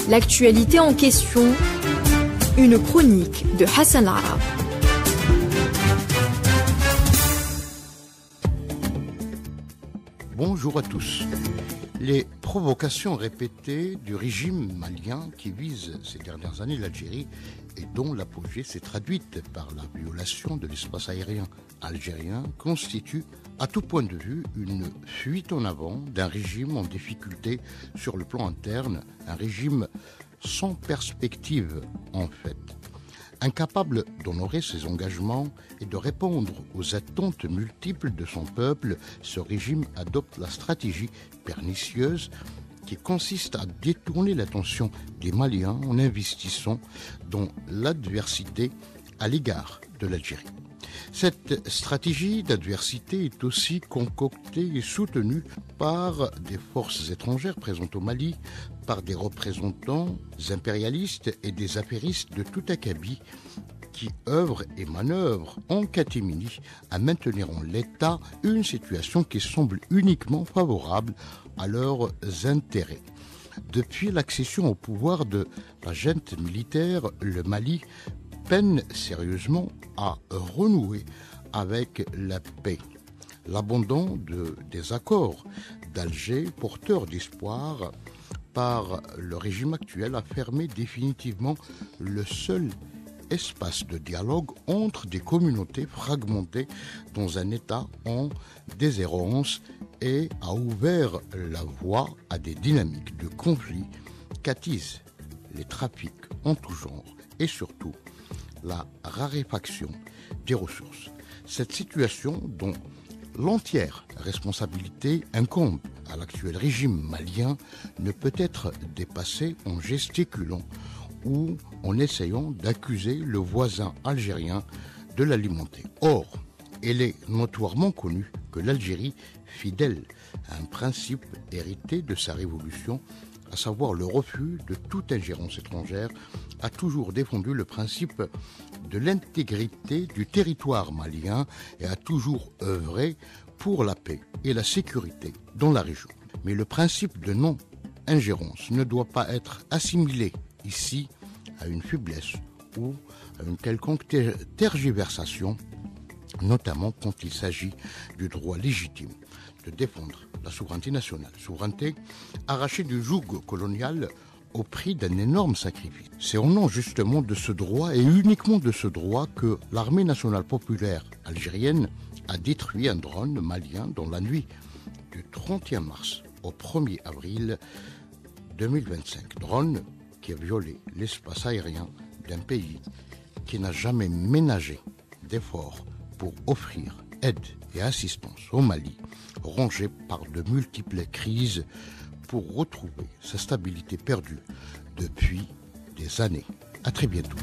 L'actualité en question, une chronique de Hassan Arab. Bonjour à tous. Les provocations répétées du régime malien qui vise ces dernières années l'Algérie et dont l'apogée s'est traduite par la violation de l'espace aérien algérien constituent à tout point de vue une fuite en avant d'un régime en difficulté sur le plan interne, un régime sans perspective en fait. Incapable d'honorer ses engagements et de répondre aux attentes multiples de son peuple, ce régime adopte la stratégie pernicieuse qui consiste à détourner l'attention des Maliens en investissant dans l'adversité à l'égard de l'Algérie. Cette stratégie d'adversité est aussi concoctée et soutenue par des forces étrangères présentes au Mali, par des représentants impérialistes et des affairistes de tout acabit qui œuvrent et manœuvrent en catimini à maintenir en l'état une situation qui semble uniquement favorable à leurs intérêts. Depuis l'accession au pouvoir de la junte militaire, le Mali peine sérieusement à renouer avec la paix. L'abandon des accords d'Alger, porteurs d'espoir par le régime actuel, a fermé définitivement le seul espace de dialogue entre des communautés fragmentées dans un état en déshérence et a ouvert la voie à des dynamiques de conflit qu'attisent les trafics en tout genre et surtout la raréfaction des ressources. Cette situation, dont l'entière responsabilité incombe à l'actuel régime malien, ne peut être dépassée en gesticulant ou en essayant d'accuser le voisin algérien de l'alimenter. Or, il est notoirement connu que l'Algérie, fidèle à un principe hérité de sa révolution, à savoir le refus de toute ingérence étrangère, a toujours défendu le principe de l'intégrité du territoire malien et a toujours œuvré pour la paix et la sécurité dans la région. Mais le principe de non-ingérence ne doit pas être assimilé ici à une faiblesse ou à une quelconque tergiversation, notamment quand il s'agit du droit légitime de défendre la souveraineté nationale, souveraineté arrachée du joug colonial au prix d'un énorme sacrifice. C'est au nom justement de ce droit et uniquement de ce droit que l'armée nationale populaire algérienne a détruit un drone malien dans la nuit du 31 mars au 1er avril 2025. Drone qui a violé l'espace aérien d'un pays qui n'a jamais ménagé d'efforts pour offrir aide et assistance au Mali, rongé par de multiples crises pour retrouver sa stabilité perdue depuis des années. À très bientôt.